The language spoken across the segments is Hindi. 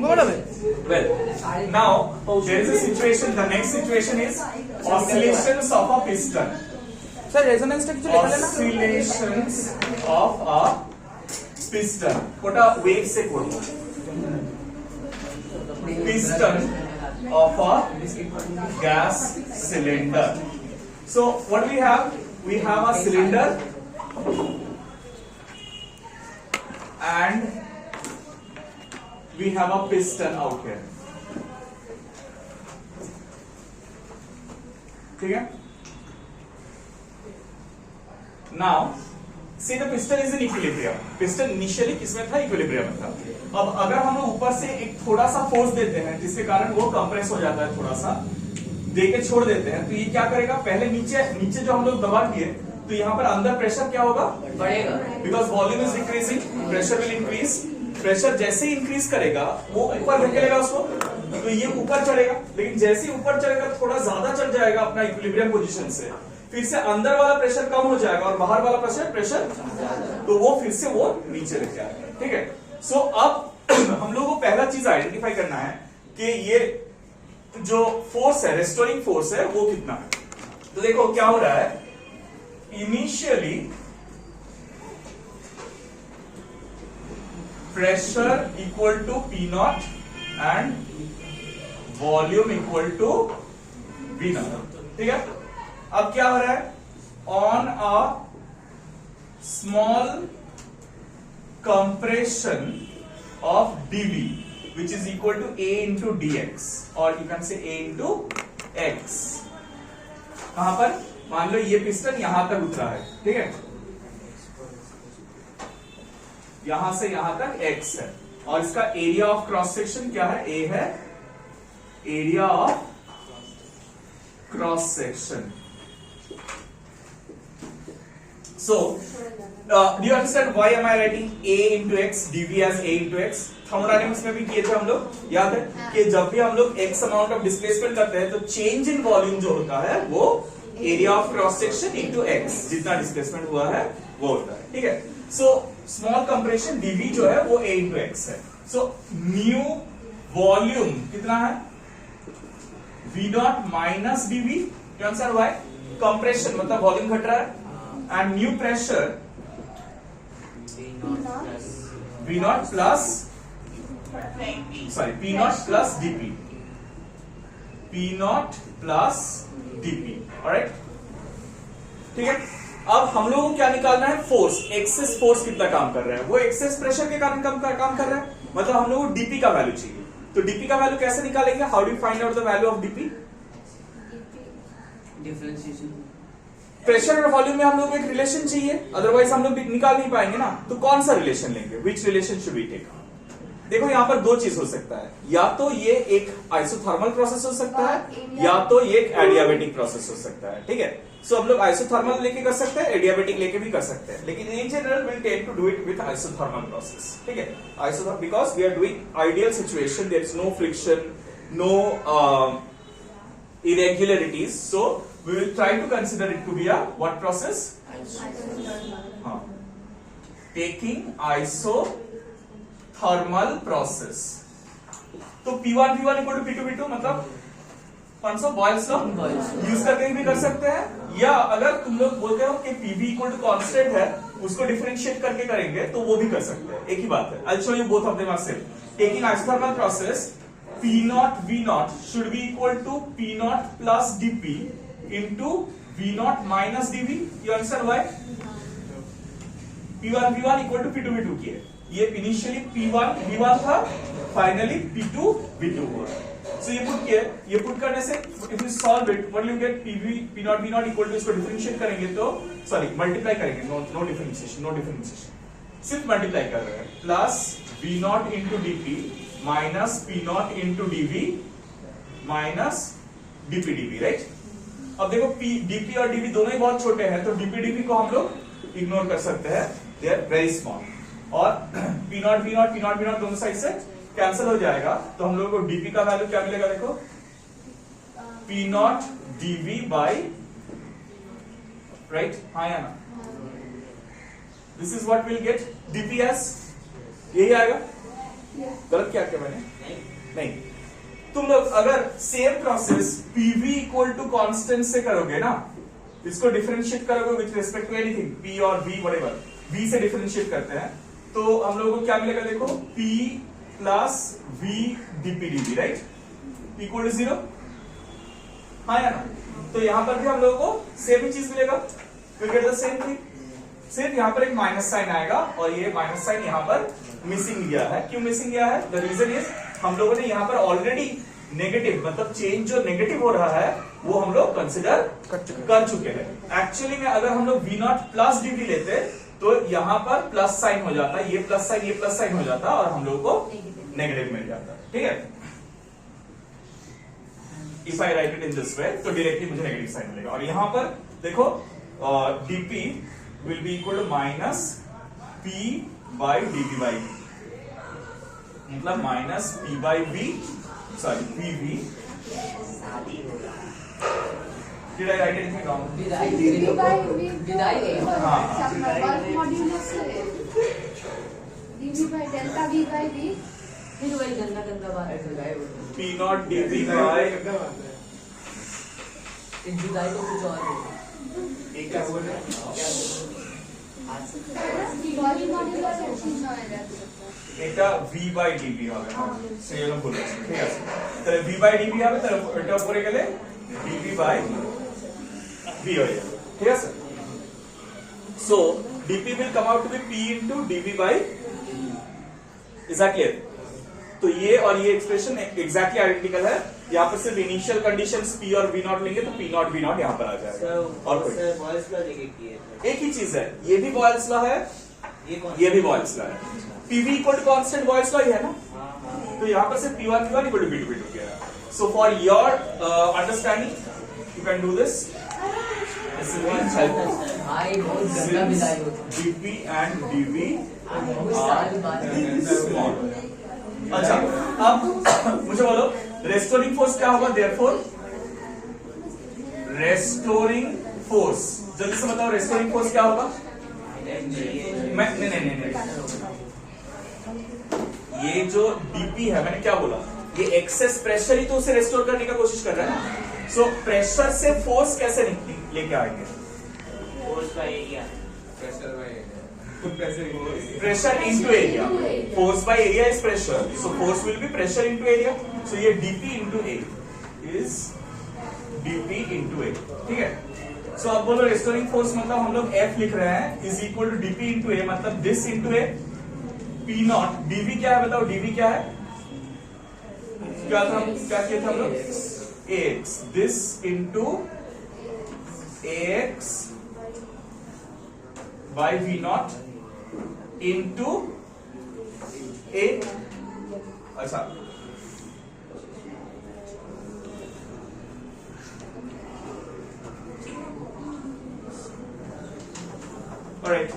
Well, now there is a situation. The next situation is oscillations of a piston. Sir resonance टा কিছু লেখা না Oscillations of a piston. ওটা ওয়েভ সে করব। Piston of a gas cylinder. So what we have? We have a cylinder and we have a piston out here. ठीक है? Now, see the piston is in equilibrium. Piston initially किसमें था? Equilibrium में था. अब अगर हम लोग ऊपर से एक थोड़ा सा फोर्स देते हैं जिसके कारण वो कंप्रेस हो जाता है, थोड़ा सा देके छोड़ देते हैं, तो ये क्या करेगा? पहले नीचे जो हम लोग दबा दिए, तो यहाँ पर अंदर प्रेशर क्या होगा? बढ़ेगा. Because volume is decreasing, pressure will increase. Pressure जैसे ही इंक्रीज करेगा वो ऊपर धकेलेगा उसको, तो ये ऊपर चढ़ेगा. लेकिन जैसे ही ऊपर चढ़ेगा थोड़ा ज्यादा चढ़ जाएगा अपना इक्विलिब्रियम पोजीशन से, फिर से अंदर वाला प्रेशर कम हो जाएगा और बाहर वाला प्रेशर तो वो फिर से वो नीचे लेके आएगा. ठीक है. सो अब हम लोग को पहला चीज आइडेंटिफाई करना है कि ये जो फोर्स है, रेस्टोरिंग फोर्स है, वो कितना है. तो देखो क्या हो रहा है. Initially pressure equal to P naught and volume equal to V naught. ठीक है. अब क्या हो रहा है? On a small compression of dv which is equal to a into dx or you can say a into x. कहां पर? मान लो ये पिस्टन यहां तक उतरा है. ठीक है. यहां से यहां तक x है और इसका एरिया ऑफ क्रॉस सेक्शन क्या है? a है. Area of cross section. So, do you understand why am I writing a into x, dv as a into x? Thermodynamics में भी किए थे हम लोग, याद है कि जब भी हम लोग x अमाउंट ऑफ डिस्प्लेसमेंट करते हैं तो चेंज इन वॉल्यूम जो होता है वो area of cross section into x, जितना डिस्प्लेसमेंट हुआ है वो होता है. ठीक है. सो स्मॉल कंप्रेशन dv जो है वो a into x है. सो न्यू वॉल्यूम कितना है? v dot minus dv. क्या आंसर हुआ है? कंप्रेशन मतलब वॉल्यूम घट रहा है. And new pressure V naught plus P naught plus dP. P naught plus dP. Alright. ठीक है. अब हम लोगों को क्या निकालना है? फोर्स. एक्सेस फोर्स कितना काम कर रहा है? वो एक्सेस प्रेशर के कारण काम कर रहा है. मतलब हम लोगों को dP का वैल्यू चाहिए. तो dP का वैल्यू कैसे निकालेंगे? How do you find out the value of dP? Differentiation. Pressure और वॉल्यूम में हम लोग को एक रिलेशन चाहिए, अदरवाइज हम लोग निकाल नहीं पाएंगे ना. तो कौन सा रिलेशन लेंगे? विच रिलेशन शुड वी टेक? देखो यहां पर दो चीज हो सकता है. या तो ये एक आइसोथर्मल प्रोसेस हो सकता है या तो ये एक एडियाबेटिक प्रोसेस हो सकता है. ठीक है. सो हम लोग आइसोथर्मल लेके कर सकते हैं, एडियाबेटिक लेके भी कर सकते हैं, लेकिन in general will take to do it with isothermal process. ठीक है. Isothermal because we are doing ideal situation, there is no friction, no irregularities, so we will try to consider it to be a what process? Taking isothermal process. तो P1 V1 equal to P2 V2 मतलब कौन सा? बॉयल्स लॉ यूज करके भी कर सकते हैं, या अगर तुम लोग बोलते हो कि PV इक्वल टू कांस्टेंट है उसको डिफरेंशिएट करके करेंगे तो वो भी कर सकते हैं. एक ही बात है. I'll show you both of them are same. Taking isothermal process, P naught V naught should be equal to P naught plus dP into V naught minus dV. You understand why? P1 V1 equal to P2 V2 किए. ये इनिशियली P1 V1 था, फाइनली P2 V2 हुआ. So ये पुट करने से if you solve it, what will you get? PV P naught V naught equal to, इसको डिफरेंशिएट करेंगे तो मल्टीप्लाई करेंगे. नो डिफरेंशिएशन, सिर्फ मल्टीप्लाई कर रहे हैं. Plus V naught into dP minus P not into dV minus dP dV. Right. अब देखो dP और dV दोनों ही बहुत छोटे हैं, तो dP dV को हम लोग इग्नोर कर सकते हैं, दे आर वेरी स्मॉल. और P नॉट V नॉट दोनों साइड से कैंसिल हो जाएगा, तो हम लोग को dP का वैल्यू क्या मिलेगा? देखो P naught dV by, right? हाँ या ना? This is what will get dP as. यही आएगा. गलत क्या मैंने? नहीं, तुम लोग अगर same process PV equal to constant से करोगे ना, इसको डिफरेंशिएट करोगे with respect to anything, P और वी व्हाटएवर, वी से डिफरेंशिएट करते हैं तो हम लोगों को क्या मिलेगा, देखो P plus V dPdV, right, equal to 0, हाँ या ना। तो यहां पर भी हम लोगों को सेम ही चीज मिलेगा, will get the same thing, सिर्फ यहां पर एक माइनस साइन आएगा और ये माइनस साइन यहां पर मिसिंग गया है। क्यों मिसिंग गया है? द रीजन इज हम लोगों ने यहां पर ऑलरेडी नेगेटिव, मतलब चेंज जो नेगेटिव हो रहा है वो हम लोग कंसिडर कर चुके हैं। एक्चुअली में अगर हम लोग V0 प्लस dV लेते तो यहां पर प्लस साइन हो जाता, ये प्लस साइन हो जाता और हम लोग को नेगेटिव मिल जाता, ठीक है। If I right it in this way तो डायरेक्टली मुझे नेगेटिव साइन मिलेगा। और यहां पर देखो dp will be equal to minus p by dp by, मतलब minus p by v, sorry pv, did I write anything wrong? फिर वही गंदा बात P नॉट dp बाई, जुदाई तो कुछ और है। এটা v বাই dp হবে না, সেই জন্য বলেছি, ঠিক আছে। তাহলে v বাই dp হবে, তাহলে এটা উপরে গেলে dp বাই v হয়ে যাবে, ঠিক আছে। So dp will come out to be p into dv by, is that clear? तो ये और ये एक्सप्रेशन एग्जैक्टली आइडेंटिकल है। यहाँ पर सिर्फ इनिशियल कंडीशंस p और v नॉट लेंगे तो p नॉट v नॉट यहाँ पर आ जाएगा। और कोई बॉयल्स लॉ एक ही चीज है, ये भी बॉयल्स लॉ है, ये भी बॉयल्स लॉ है। pv equal to constant Boyle's law ही है ना, तो यहाँ पर सिर्फ p1 equal to p2 p2 किया है। So for your understanding you can do this, this will help. भाई बहुत गंदा विदाई होता है। dp एंड dv बहुत सारी बात स्मॉल। अच्छा, अब मुझे बोलो रेस्टोरिंग फोर्स क्या होगा, देयरफॉर रेस्टोरिंग फोर्स, जल्दी से बताओ रेस्टोरिंग फोर्स क्या होगा। मैं नहीं, ये जो डीपी है, मैंने क्या बोला, ये एक्सेस प्रेशर ही तो उसे रेस्टोर करने का कोशिश कर रहा है ना। सो प्रेशर से फोर्स कैसे लेके आएंगे, फोर्स का area, pressure into area, force by area is pressure, so force will be pressure into area, so ये dp into a is dp into a, ठीक है। so अब बोलो restoring force मतलब हम लोग F लिख रहे हैं is equal to dp into a, मतलब this into a, p naught, dv क्या है बताओ, dv क्या है, क्या किया था हम लोग, ax, this into ax by v not into a, अच्छा alright,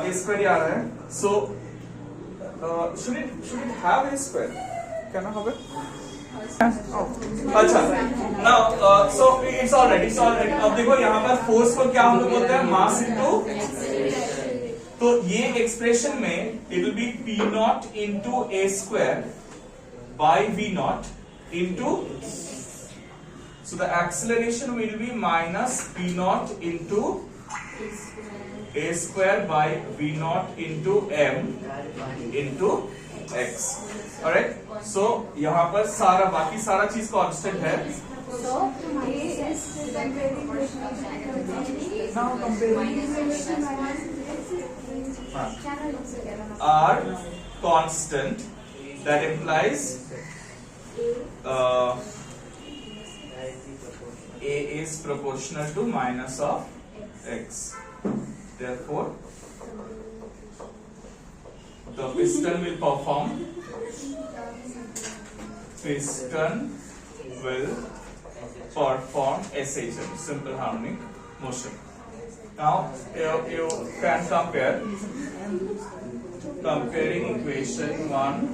a square आ रहा है, so should it have a square, क्या ना होगा, अच्छा now so it's already अब देखो यहाँ पर फोर्स को क्या हम लोग बोलते हैं, मास इनटू, तो ये एक्सप्रेशन में it will be p not into a square by v not into, so the acceleration will be minus p not into a square by v not into m into x, alright. So यहाँ पर बाकी सारा चीज कांस्टेंट है, are constant, that implies a is proportional to minus of x, therefore the piston will perform SHM, simple harmonic motion. Now you can comparing equation 1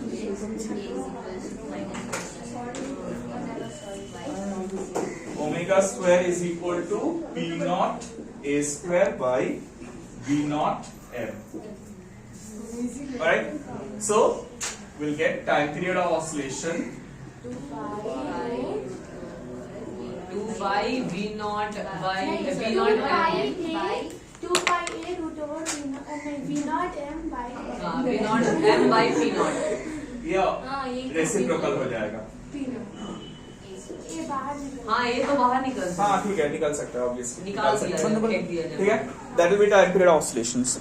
omega square is equal to p naught a square by v naught m. Alright, so we'll get time period of oscillation two by V not by नहीं, V two not by M a, 2 by a root over v naught m by V naught M by P naught ये हाँ, ये रेसिप्रोकल हो जाएगा। p naught ये बाहर निकल हाँ ये तो बाहर निकल सकता हाँ ठीक है, निकाल सकते हैं ऑब्वियसली, निकाल दिया, सकते हैं। फेंक दिया जाए। ठीक है, that will be time period oscillations.